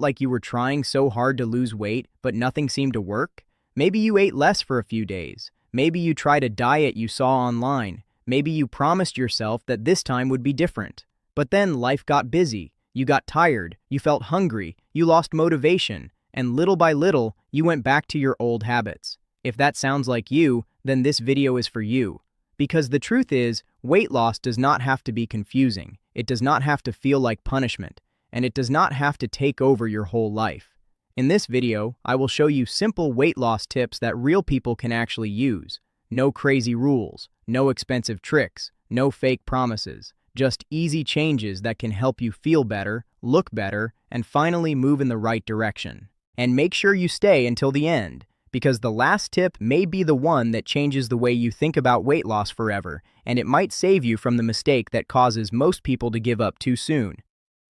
like you were trying so hard to lose weight, but nothing seemed to work? Maybe you ate less for a few days. Maybe you tried a diet you saw online. Maybe you promised yourself that this time would be different. But then life got busy. You got tired. You felt hungry. You lost motivation. And little by little, you went back to your old habits. If that sounds like you, then this video is for you. Because the truth is, weight loss does not have to be confusing. It does not have to feel like punishment. And it does not have to take over your whole life. In this video, I will show you simple weight loss tips that real people can actually use. No crazy rules, no expensive tricks, no fake promises. Just easy changes that can help you feel better, look better, and finally move in the right direction. And make sure you stay until the end, because the last tip may be the one that changes the way you think about weight loss forever, and it might save you from the mistake that causes most people to give up too soon.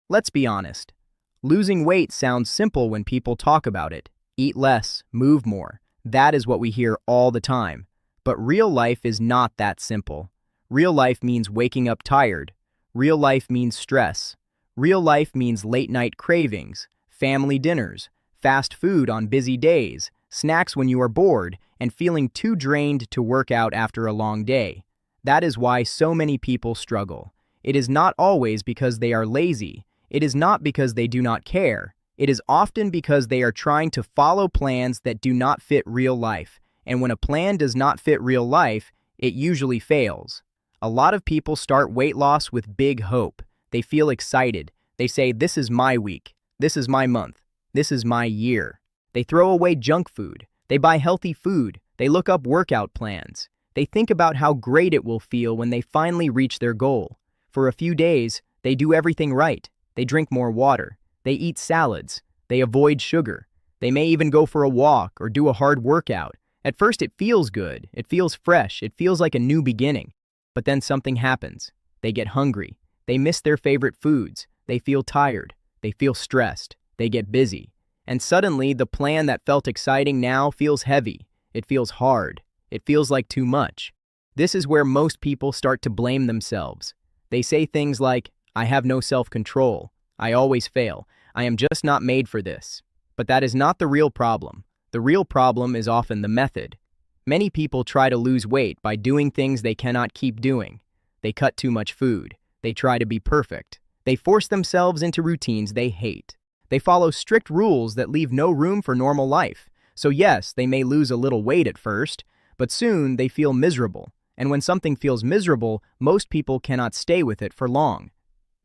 Let's be honest. Losing weight sounds simple when people talk about it. Eat less, move more. That is what we hear all the time. But real life is not that simple. Real life means waking up tired. Real life means stress. Real life means late-night cravings, family dinners, fast food on busy days, snacks when you are bored, and feeling too drained to work out after a long day. That is why so many people struggle. It is not always because they are lazy. It is not because they do not care. It is often because they are trying to follow plans that do not fit real life. And when a plan does not fit real life, it usually fails. A lot of people start weight loss with big hope. They feel excited. They say, "This is my week. This is my month. This is my year." They throw away junk food. They buy healthy food. They look up workout plans. They think about how great it will feel when they finally reach their goal. For a few days, they do everything right. They drink more water. They eat salads. They avoid sugar. They may even go for a walk or do a hard workout. At first, it feels good. It feels fresh. It feels like a new beginning. But then something happens. They get hungry. They miss their favorite foods. They feel tired. They feel stressed. They get busy. And suddenly, the plan that felt exciting now feels heavy. It feels hard. It feels like too much. This is where most people start to blame themselves. They say things like, "I have no self-control. I always fail. I am just not made for this." But that is not the real problem. The real problem is often the method. Many people try to lose weight by doing things they cannot keep doing. They cut too much food. They try to be perfect. They force themselves into routines they hate. They follow strict rules that leave no room for normal life. So yes, they may lose a little weight at first, but soon they feel miserable. And when something feels miserable, most people cannot stay with it for long.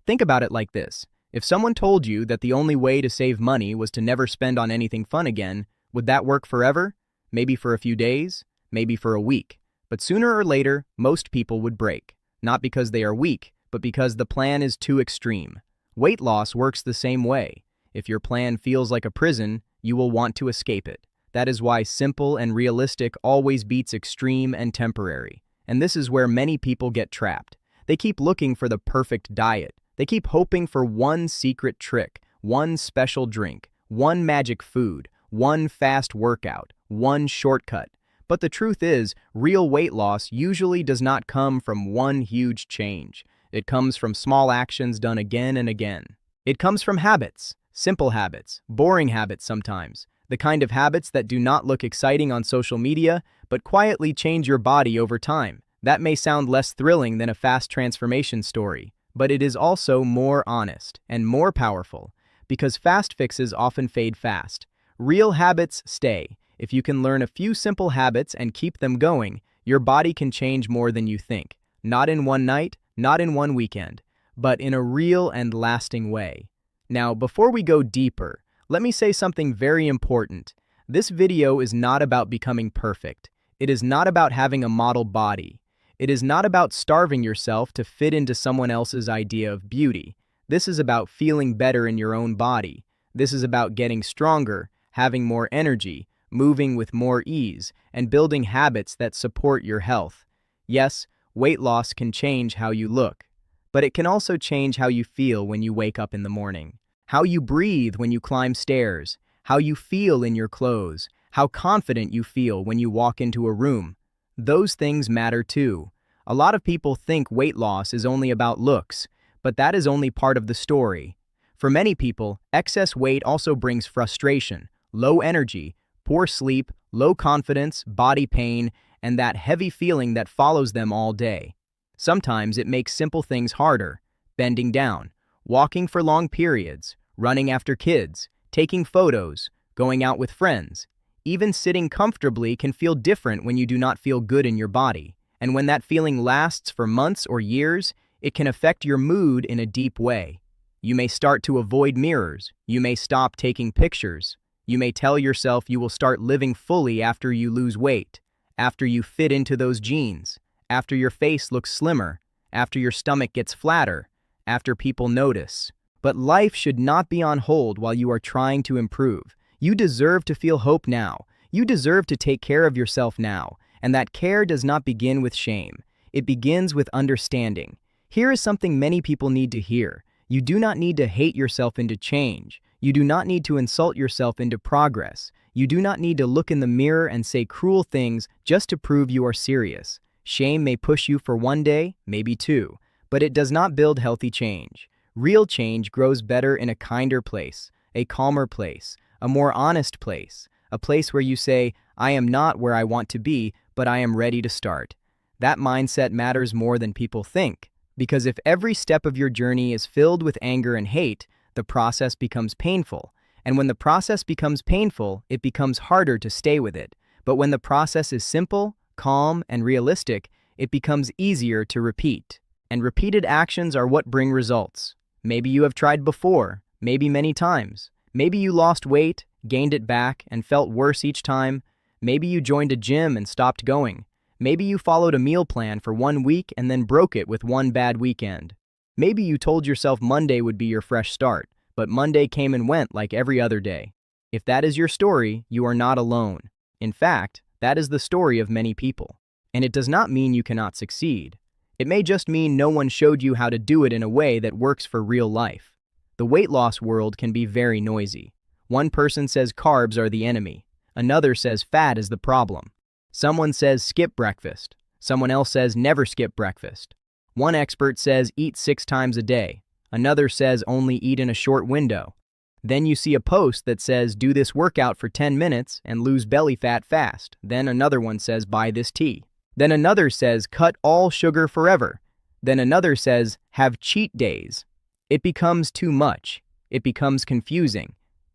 Think about it like this. If someone told you that the only way to save money was to never spend on anything fun again, would that work forever? Maybe for a few days, maybe for a week. But sooner or later, most people would break. Not because they are weak, but because the plan is too extreme. Weight loss works the same way. If your plan feels like a prison, you will want to escape it. That is why simple and realistic always beats extreme and temporary. And this is where many people get trapped. They keep looking for the perfect diet. They keep hoping for one secret trick, one special drink, one magic food, one fast workout, one shortcut. But the truth is, real weight loss usually does not come from one huge change. It comes from small actions done again and again. It comes from habits, simple habits, boring habits sometimes, the kind of habits that do not look exciting on social media, but quietly change your body over time. That may sound less thrilling than a fast transformation story, but it is also more honest and more powerful, because fast fixes often fade fast. Real habits stay. If you can learn a few simple habits and keep them going, your body can change more than you think. Not in one night, not in one weekend, but in a real and lasting way. Now, before we go deeper, let me say something very important. This video is not about becoming perfect. It is not about having a model body. It is not about starving yourself to fit into someone else's idea of beauty. This is about feeling better in your own body. This is about getting stronger, having more energy, moving with more ease, and building habits that support your health. Yes, weight loss can change how you look, but it can also change how you feel when you wake up in the morning, how you breathe when you climb stairs, how you feel in your clothes, how confident you feel when you walk into a room. Those things matter too. A lot of people think weight loss is only about looks, but that is only part of the story. For many people, excess weight also brings frustration, low energy, poor sleep, low confidence, body pain, and that heavy feeling that follows them all day. Sometimes it makes simple things harder: bending down, walking for long periods, running after kids, taking photos, going out with friends. Even sitting comfortably can feel different when you do not feel good in your body. And when that feeling lasts for months or years, it can affect your mood in a deep way. You may start to avoid mirrors. You may stop taking pictures. You may tell yourself you will start living fully after you lose weight, after you fit into those jeans, after your face looks slimmer, after your stomach gets flatter, after people notice. But life should not be on hold while you are trying to improve. You deserve to feel hope now. You deserve to take care of yourself now. And that care does not begin with shame. It begins with understanding. Here is something many people need to hear. You do not need to hate yourself into change. You do not need to insult yourself into progress. You do not need to look in the mirror and say cruel things just to prove you are serious. Shame may push you for one day, maybe two, but it does not build healthy change. Real change grows better in a kinder place, a calmer place, a more honest place, a place where you say, I am not where I want to be, but I am ready to start. That mindset matters more than people think, because if every step of your journey is filled with anger and hate, the process becomes painful. And when the process becomes painful, it becomes harder to stay with it. But when the process is simple, calm, and realistic, it becomes easier to repeat. And repeated actions are what bring results. Maybe you have tried before, maybe many times. Maybe you lost weight, gained it back, and felt worse each time. Maybe you joined a gym and stopped going. Maybe you followed a meal plan for 1 week and then broke it with one bad weekend. Maybe you told yourself Monday would be your fresh start, but Monday came and went like every other day. If that is your story, you are not alone. In fact, that is the story of many people. And it does not mean you cannot succeed. It may just mean no one showed you how to do it in a way that works for real life. The weight loss world can be very noisy. One person says carbs are the enemy. Another says fat is the problem. Someone says skip breakfast. Someone else says never skip breakfast. One expert says eat 6 times a day. Another says only eat in a short window. Then you see a post that says do this workout for 10 minutes and lose belly fat fast. Then another one says buy this tea. Then another says cut all sugar forever. Then another says have cheat days. It becomes too much. It becomes confusing.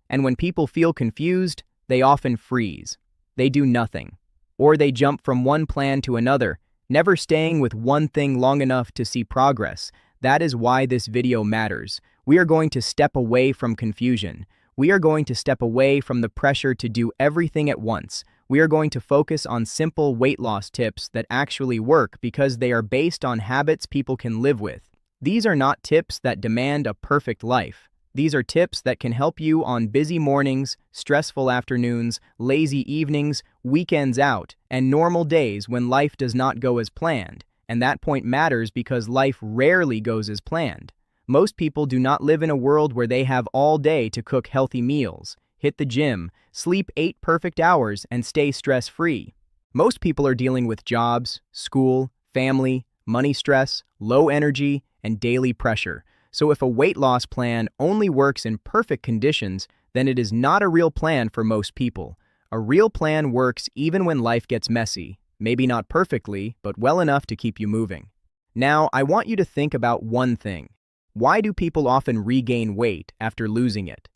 And when people feel confused, they often freeze. They do nothing. Or they jump from one plan to another, never staying with one thing long enough to see progress. That is why this video matters. We are going to step away from confusion. We are going to step away from the pressure to do everything at once. We are going to focus on simple weight loss tips that actually work because they are based on habits people can live with. These are not tips that demand a perfect life. These are tips that can help you on busy mornings, stressful afternoons, lazy evenings, weekends out, and normal days when life does not go as planned. And that point matters because life rarely goes as planned. Most people do not live in a world where they have all day to cook healthy meals, hit the gym, sleep 8 perfect hours, and stay stress-free. Most people are dealing with jobs, school, family, money stress, low energy, and daily pressure. So if a weight loss plan only works in perfect conditions, then it is not a real plan for most people. A real plan works even when life gets messy, maybe not perfectly, but well enough to keep you moving. Now, I want you to think about one thing. Why do people often regain weight after losing it?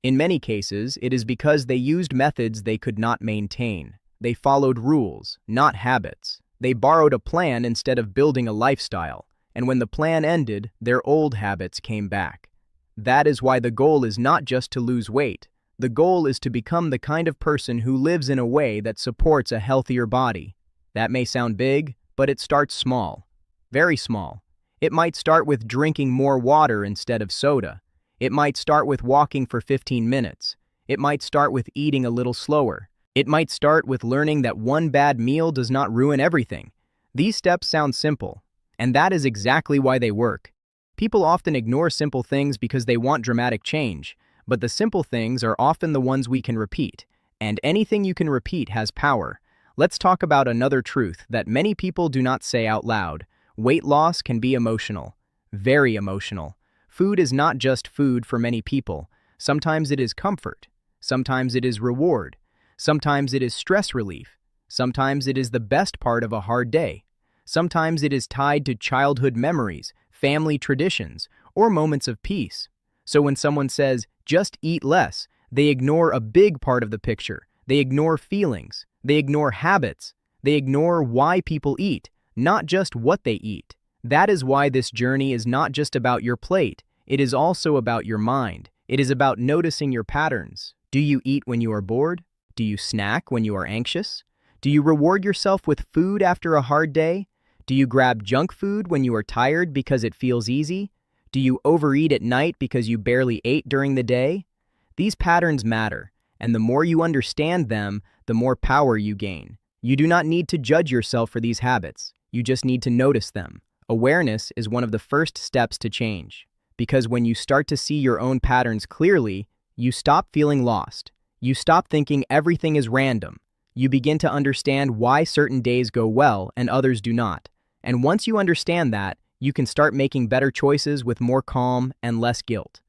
In many cases, it is because they used methods they could not maintain. They followed rules, not habits. They borrowed a plan instead of building a lifestyle. And when the plan ended, their old habits came back. That is why the goal is not just to lose weight. The goal is to become the kind of person who lives in a way that supports a healthier body. That may sound big, but it starts small. Very small. It might start with drinking more water instead of soda. It might start with walking for 15 minutes. It might start with eating a little slower. It might start with learning that one bad meal does not ruin everything. These steps sound simple. And that is exactly why they work. People often ignore simple things because they want dramatic change, but the simple things are often the ones we can repeat, and anything you can repeat has power. Let's talk about another truth that many people do not say out loud. Weight loss can be emotional, very emotional. Food is not just food for many people. Sometimes it is comfort. Sometimes it is reward. Sometimes it is stress relief. Sometimes it is the best part of a hard day. Sometimes it is tied to childhood memories, family traditions, or moments of peace. So when someone says, just eat less, they ignore a big part of the picture. They ignore feelings. They ignore habits. They ignore why people eat, not just what they eat. That is why this journey is not just about your plate. It is also about your mind. It is about noticing your patterns. Do you eat when you are bored? Do you snack when you are anxious? Do you reward yourself with food after a hard day? Do you grab junk food when you are tired because it feels easy? Do you overeat at night because you barely ate during the day? These patterns matter, and the more you understand them, the more power you gain. You do not need to judge yourself for these habits. You just need to notice them. Awareness is one of the first steps to change, because when you start to see your own patterns clearly, you stop feeling lost. You stop thinking everything is random. You begin to understand why certain days go well and others do not. And once you understand that, you can start making better choices with more calm and less guilt.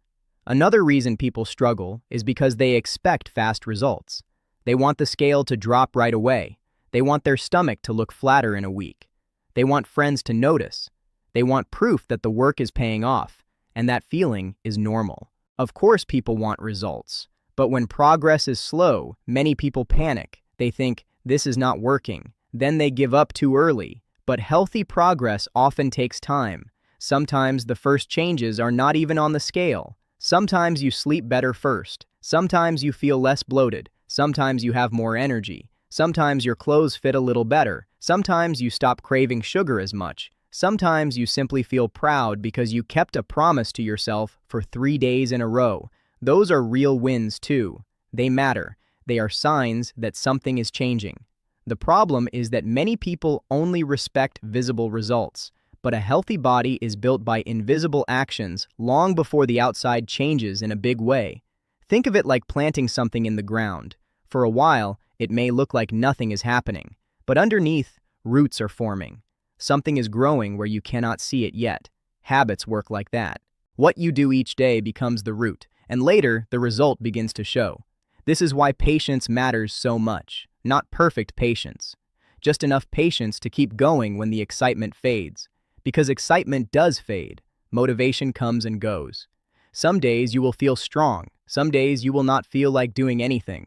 Another reason people struggle is because they expect fast results. They want the scale to drop right away. They want their stomach to look flatter in a week. They want friends to notice. They want proof that the work is paying off, and that feeling is normal. Of course people want results, but when progress is slow, many people panic. They think, this is not working. Then they give up too early. But healthy progress often takes time. Sometimes the first changes are not even on the scale. Sometimes you sleep better first. Sometimes you feel less bloated. Sometimes you have more energy. Sometimes your clothes fit a little better. Sometimes you stop craving sugar as much. Sometimes you simply feel proud because you kept a promise to yourself for 3 days in a row. Those are real wins too. They matter. They are signs that something is changing. The problem is that many people only respect visible results, but a healthy body is built by invisible actions long before the outside changes in a big way. Think of it like planting something in the ground. For a while, it may look like nothing is happening, but underneath, roots are forming. Something is growing where you cannot see it yet. Habits work like that. What you do each day becomes the root, and later, the result begins to show. This is why patience matters so much. Not perfect patience, just enough patience to keep going when the excitement fades. Because excitement does fade. Motivation comes and goes. Some days you will feel strong. Some days you will not feel like doing anything.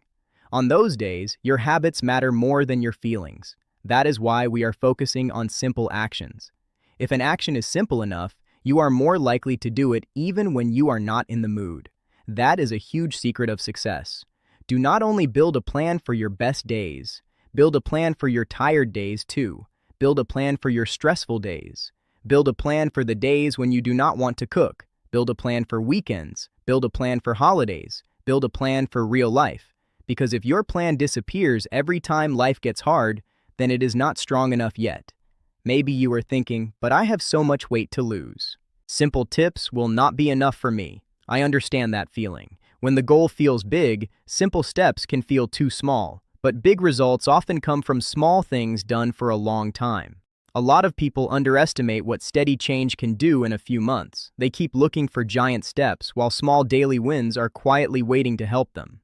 On those days, your habits matter more than your feelings. That is why we are focusing on simple actions. If an action is simple enough, you are more likely to do it even when you are not in the mood. That is a huge secret of success. Do not only build a plan for your best days, build a plan for your tired days too. Build a plan for your stressful days. Build a plan for the days when you do not want to cook. Build a plan for weekends. Build a plan for holidays. Build a plan for real life. Because if your plan disappears every time life gets hard, then it is not strong enough yet. Maybe you are thinking, but I have so much weight to lose. Simple tips will not be enough for me. I understand that feeling. When the goal feels big, simple steps can feel too small, but big results often come from small things done for a long time. A lot of people underestimate what steady change can do in a few months. They keep looking for giant steps while small daily wins are quietly waiting to help them.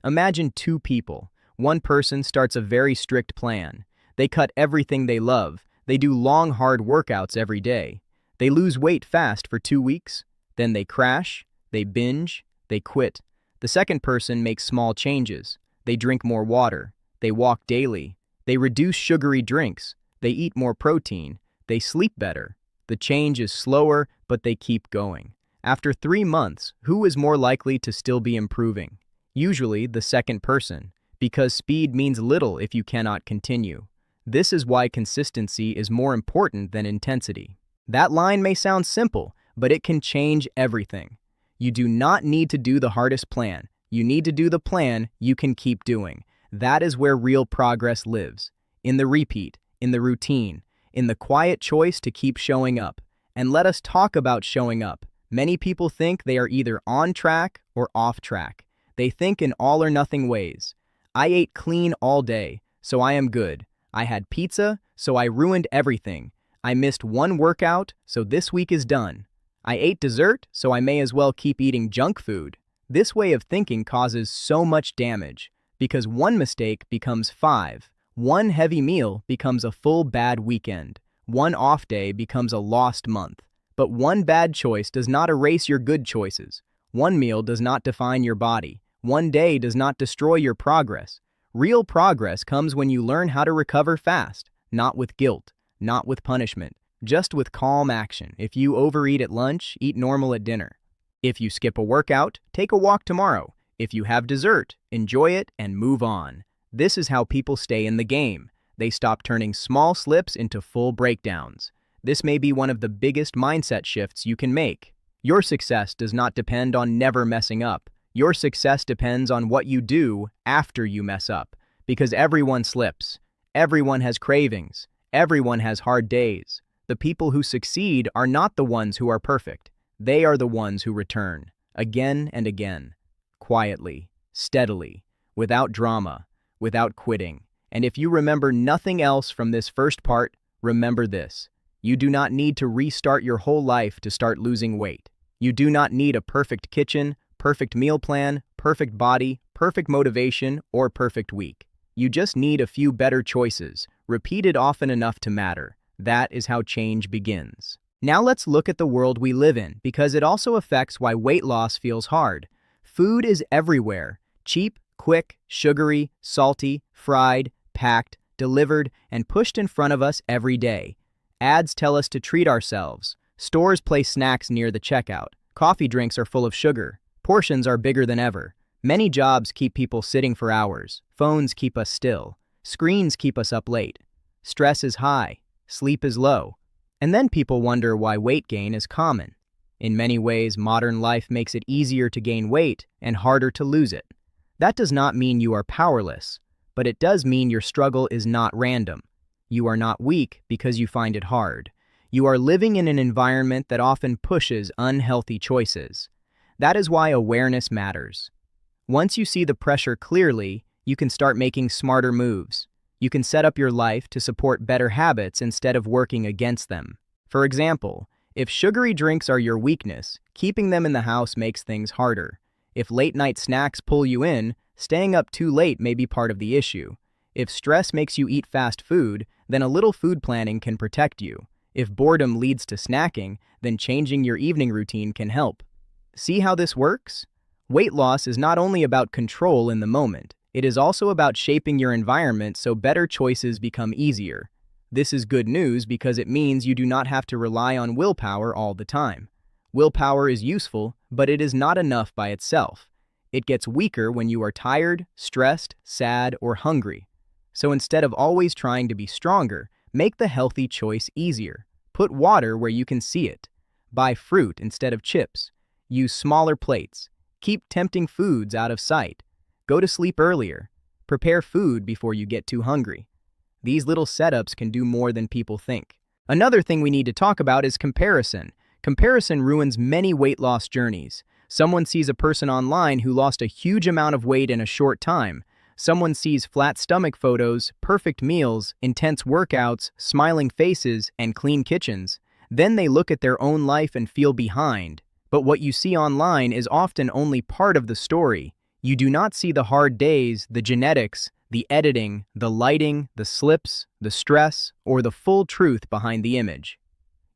Imagine 2 people. One person starts a very strict plan. They cut everything they love. They do long, hard workouts every day. They lose weight fast for 2 weeks. Then they crash. They binge. They quit. The second person makes small changes. They drink more water. They walk daily. They reduce sugary drinks. They eat more protein. They sleep better. The change is slower, but they keep going. After 3 months, who is more likely to still be improving? Usually the second person, because speed means little if you cannot continue. This is why consistency is more important than intensity. That line may sound simple, but it can change everything. You do not need to do the hardest plan. You need to do the plan you can keep doing. That is where real progress lives. In the repeat, in the routine, in the quiet choice to keep showing up. And let us talk about showing up. Many people think they are either on track or off track. They think in all or nothing ways. I ate clean all day, so I am good. I had pizza, so I ruined everything. I missed one workout, so this week is done. I ate dessert, so I may as well keep eating junk food. This way of thinking causes so much damage, because one mistake becomes 5. One heavy meal becomes a full bad weekend. One off day becomes a lost month. But one bad choice does not erase your good choices. One meal does not define your body. One day does not destroy your progress. Real progress comes when you learn how to recover fast, not with guilt, not with punishment, just with calm action. If you overeat at lunch, eat normal at dinner. If you skip a workout, take a walk tomorrow. If you have dessert, enjoy it and move on. This is how people stay in the game. They stop turning small slips into full breakdowns. This may be one of the biggest mindset shifts you can make. Your success does not depend on never messing up. Your success depends on what you do after you mess up. Because everyone slips. Everyone has cravings. Everyone has hard days. The people who succeed are not the ones who are perfect. They are the ones who return, again and again, quietly, steadily, without drama, without quitting. And if you remember nothing else from this first part, remember this. You do not need to restart your whole life to start losing weight. You do not need a perfect kitchen, perfect meal plan, perfect body, perfect motivation, or perfect week. You just need a few better choices, repeated often enough to matter. That is how change begins. Now let's look at the world we live in, because it also affects why weight loss feels hard. Food is everywhere. Cheap, quick, sugary, salty, fried, packed, delivered, and pushed in front of us every day. Ads tell us to treat ourselves. Stores place snacks near the checkout. Coffee drinks are full of sugar. Portions are bigger than ever. Many jobs keep people sitting for hours. Phones keep us still. Screens keep us up late. Stress is high. Sleep is low. And then people wonder why weight gain is common. In many ways, modern life makes it easier to gain weight and harder to lose it. That does not mean you are powerless, but it does mean your struggle is not random. You are not weak because you find it hard. You are living in an environment that often pushes unhealthy choices. That is why awareness matters. Once you see the pressure clearly, you can start making smarter moves. You can set up your life to support better habits instead of working against them. For example, if sugary drinks are your weakness, keeping them in the house makes things harder. If late-night snacks pull you in, staying up too late may be part of the issue. If stress makes you eat fast food, then a little food planning can protect you. If boredom leads to snacking, then changing your evening routine can help. See how this works? Weight loss is not only about control in the moment, it is also about shaping your environment so better choices become easier. This is good news because it means you do not have to rely on willpower all the time. Willpower is useful, but it is not enough by itself. It gets weaker when you are tired, stressed, sad, or hungry. So instead of always trying to be stronger, make the healthy choice easier. Put water where you can see it. Buy fruit instead of chips. Use smaller plates. Keep tempting foods out of sight. Go to sleep earlier. Prepare food before you get too hungry. These little setups can do more than people think. Another thing we need to talk about is comparison. Comparison ruins many weight loss journeys. Someone sees a person online who lost a huge amount of weight in a short time. Someone sees flat stomach photos, perfect meals, intense workouts, smiling faces, and clean kitchens. Then they look at their own life and feel behind. But what you see online is often only part of the story. You do not see the hard days, the genetics, the editing, the lighting, the slips, the stress, or the full truth behind the image.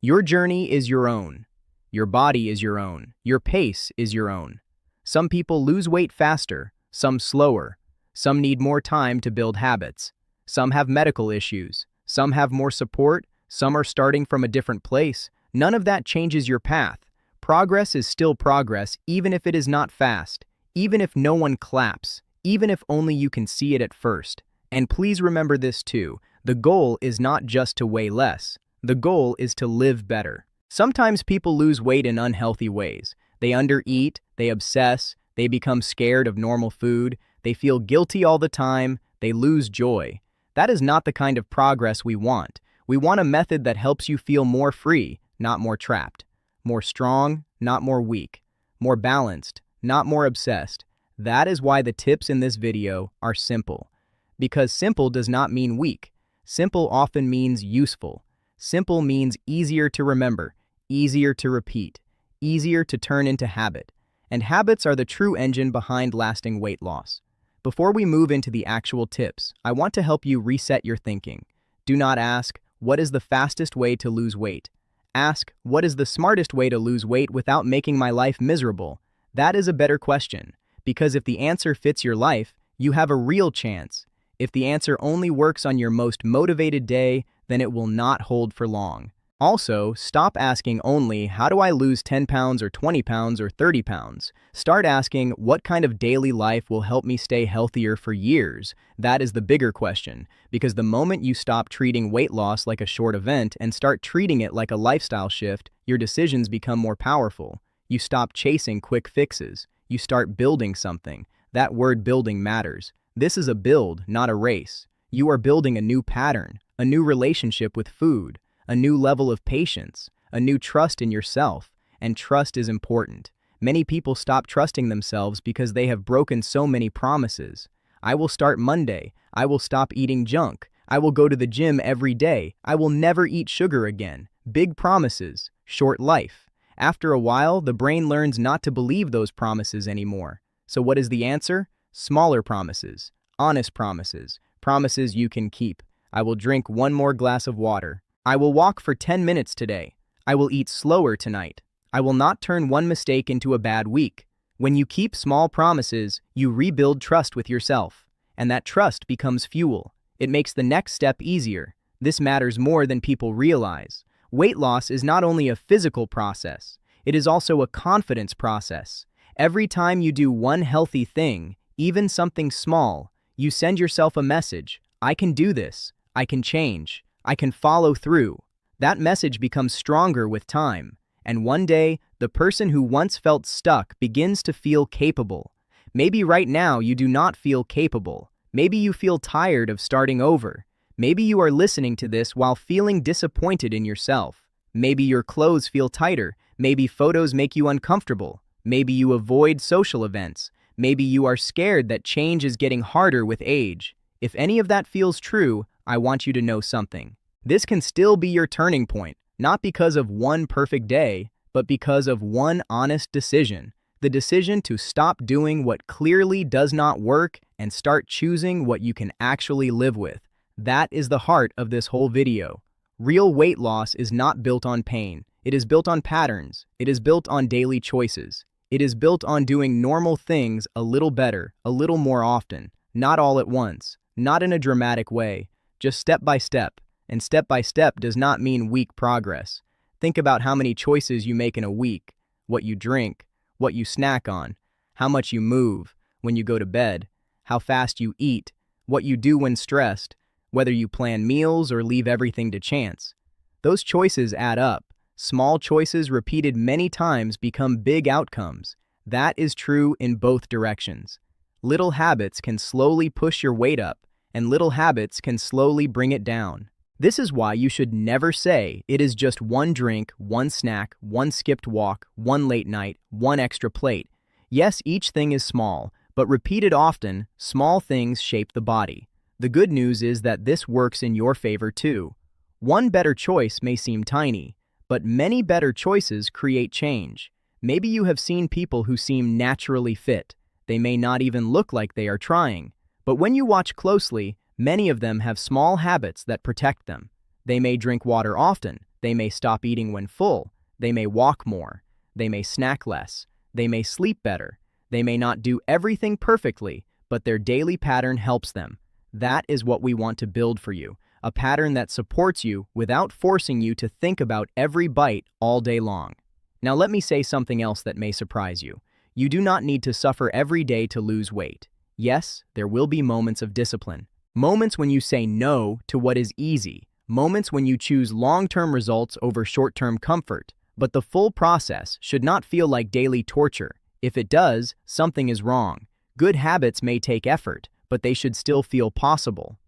Your journey is your own. Your body is your own. Your pace is your own. Some people lose weight faster, some slower. Some need more time to build habits. Some have medical issues. Some have more support. Some are starting from a different place. None of that changes your path. Progress is still progress, even if it is not fast, even if no one claps, even if only you can see it at first. And please remember this too, the goal is not just to weigh less. The goal is to live better. Sometimes people lose weight in unhealthy ways. They undereat, they obsess, they become scared of normal food, they feel guilty all the time, they lose joy. That is not the kind of progress we want. We want a method that helps you feel more free, not more trapped. More strong, not more weak. More balanced, not more obsessed. That is why the tips in this video are simple. Because simple does not mean weak. Simple often means useful. Simple means easier to remember, easier to repeat, easier to turn into habit. And habits are the true engine behind lasting weight loss. Before we move into the actual tips, I want to help you reset your thinking. Do not ask, what is the fastest way to lose weight? Ask, what is the smartest way to lose weight without making my life miserable? That is a better question, because if the answer fits your life, you have a real chance. If the answer only works on your most motivated day, then it will not hold for long. Also, stop asking only, how do I lose 10 pounds or 20 pounds or 30 pounds? Start asking, what kind of daily life will help me stay healthier for years? That is the bigger question, because the moment you stop treating weight loss like a short event and start treating it like a lifestyle shift, your decisions become more powerful. You stop chasing quick fixes. You start building something. That word building matters. This is a build, not a race. You are building a new pattern, a new relationship with food, a new level of patience, a new trust in yourself, and trust is important. Many people stop trusting themselves because they have broken so many promises. I will start Monday. I will stop eating junk. I will go to the gym every day. I will never eat sugar again. Big promises, short life. After a while, the brain learns not to believe those promises anymore. So what is the answer? Smaller promises, honest promises, promises you can keep. I will drink one more glass of water. I will walk for 10 minutes today. I will eat slower tonight. I will not turn one mistake into a bad week. When you keep small promises, you rebuild trust with yourself. And that trust becomes fuel. It makes the next step easier. This matters more than people realize. Weight loss is not only a physical process, it is also a confidence process. Every time you do one healthy thing, even something small, you send yourself a message. I can do this. I can change. I can follow through. That message becomes stronger with time, and one day, the person who once felt stuck begins to feel capable. Maybe right now you do not feel capable. Maybe you feel tired of starting over. Maybe you are listening to this while feeling disappointed in yourself. Maybe your clothes feel tighter. Maybe photos make you uncomfortable. Maybe you avoid social events. Maybe you are scared that change is getting harder with age. If any of that feels true, I want you to know something. This can still be your turning point, not because of one perfect day, but because of one honest decision. The decision to stop doing what clearly does not work and start choosing what you can actually live with. That is the heart of this whole video. Real weight loss is not built on pain. It is built on patterns. It is built on daily choices. It is built on doing normal things a little better, a little more often, not all at once, not in a dramatic way. Just step by step, and step by step does not mean weak progress. Think about how many choices you make in a week, what you drink, what you snack on, how much you move, when you go to bed, how fast you eat, what you do when stressed, whether you plan meals or leave everything to chance. Those choices add up. Small choices repeated many times become big outcomes. That is true in both directions. Little habits can slowly push your weight up, and little habits can slowly bring it down. This is why you should never say it is just one drink, one snack, one skipped walk, one late night, one extra plate. Yes, each thing is small, but repeated often, small things shape the body. The good news is that this works in your favor too. One better choice may seem tiny, but many better choices create change. Maybe you have seen people who seem naturally fit. They may not even look like they are trying. But when you watch closely, many of them have small habits that protect them. They may drink water often. They may stop eating when full. They may walk more. They may snack less. They may sleep better. They may not do everything perfectly, but their daily pattern helps them. That is what we want to build for you, a pattern that supports you without forcing you to think about every bite all day long. Now let me say something else that may surprise you. You do not need to suffer every day to lose weight. Yes, there will be moments of discipline. Moments when you say no to what is easy. Moments when you choose long-term results over short-term comfort. But the full process should not feel like daily torture. If it does, something is wrong. Good habits may take effort, but they should still feel possible.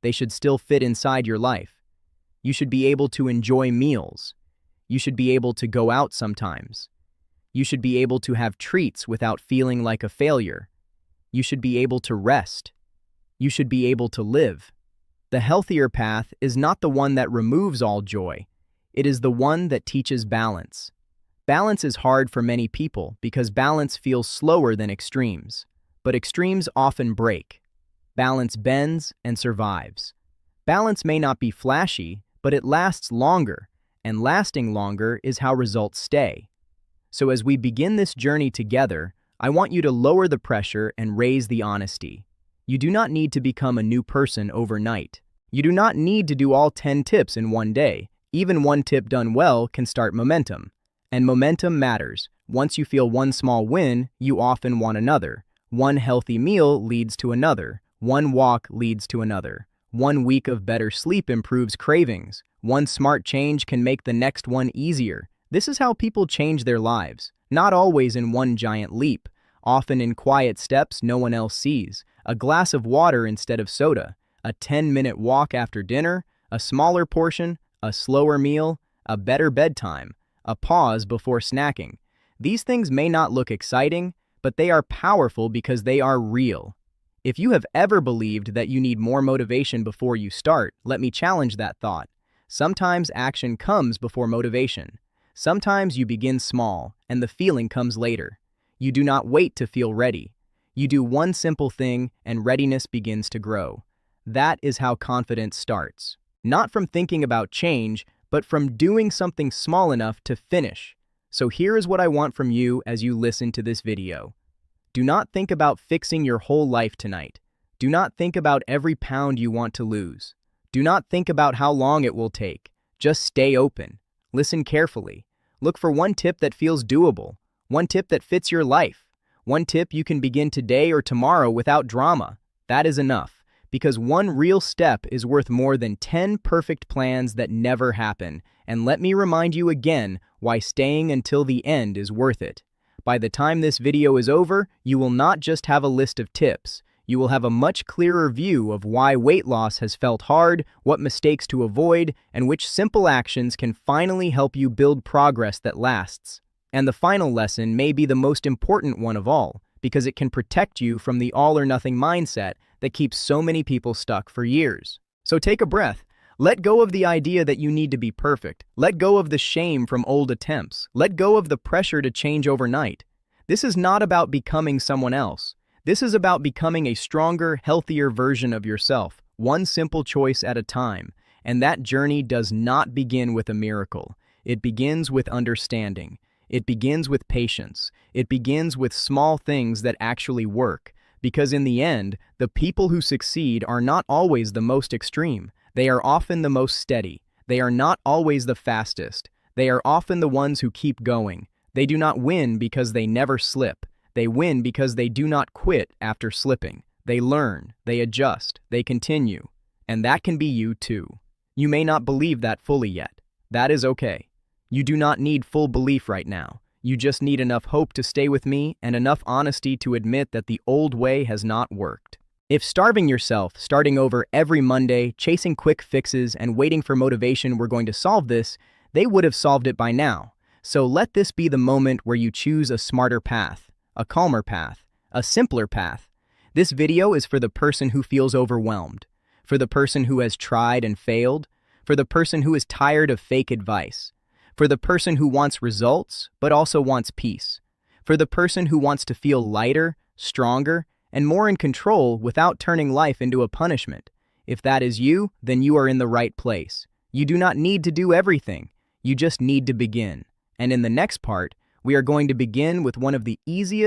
They should still fit inside your life. You should be able to enjoy meals. You should be able to go out sometimes. You should be able to have treats without feeling like a failure. You should be able to rest. You should be able to live. The healthier path is not the one that removes all joy. It is the one that teaches balance. Balance is hard for many people because balance feels slower than extremes. But extremes often break. Balance bends and survives. Balance may not be flashy, but it lasts longer, and lasting longer is how results stay. So as we begin this journey together, I want you to lower the pressure and raise the honesty. You do not need to become a new person overnight. You do not need to do all 10 tips in one day. Even one tip done well can start momentum. And momentum matters. Once you feel one small win, you often want another. One healthy meal leads to another. One walk leads to another. 1 week of better sleep improves cravings. One smart change can make the next one easier. This is how people change their lives. Not always in one giant leap. Often in quiet steps no one else sees. A glass of water instead of soda. A 10-minute walk after dinner. A smaller portion. A slower meal. A better bedtime. A pause before snacking. These things may not look exciting, but they are powerful because they are real. If you have ever believed that you need more motivation before you start, let me challenge that thought. Sometimes action comes before motivation. Sometimes you begin small, and the feeling comes later. You do not wait to feel ready. You do one simple thing, and readiness begins to grow. That is how confidence starts. Not from thinking about change, but from doing something small enough to finish. So here is what I want from you as you listen to this video. Do not think about fixing your whole life tonight. Do not think about every pound you want to lose. Do not think about how long it will take. Just stay open. Listen carefully. Look for one tip that feels doable. One tip that fits your life. One tip you can begin today or tomorrow without drama. That is enough. Because one real step is worth more than 10 perfect plans that never happen. And let me remind you again why staying until the end is worth it. By the time this video is over, you will not just have a list of tips. You will have a much clearer view of why weight loss has felt hard, what mistakes to avoid, and which simple actions can finally help you build progress that lasts. And the final lesson may be the most important one of all, because it can protect you from the all-or-nothing mindset that keeps so many people stuck for years. So take a breath. Let go of the idea that you need to be perfect. Let go of the shame from old attempts. Let go of the pressure to change overnight. This is not about becoming someone else. This is about becoming a stronger, healthier version of yourself, one simple choice at a time. And that journey does not begin with a miracle. It begins with understanding. It begins with patience. It begins with small things that actually work. Because in the end, the people who succeed are not always the most extreme. They are often the most steady. They are not always the fastest. They are often the ones who keep going. They do not win because they never slip. They win because they do not quit after slipping. They learn, they adjust, they continue. And that can be you too. You may not believe that fully yet. That is okay. You do not need full belief right now. You just need enough hope to stay with me and enough honesty to admit that the old way has not worked. If starving yourself, starting over every Monday, chasing quick fixes, and waiting for motivation were going to solve this, they would have solved it by now. So let this be the moment where you choose a smarter path, a calmer path, a simpler path. This video is for the person who feels overwhelmed, for the person who has tried and failed, for the person who is tired of fake advice, for the person who wants results but also wants peace, for the person who wants to feel lighter, stronger, and more in control without turning life into a punishment. If that is you, then you are in the right place. You do not need to do everything. You just need to begin. And in the next part, we are going to begin with one of the easiest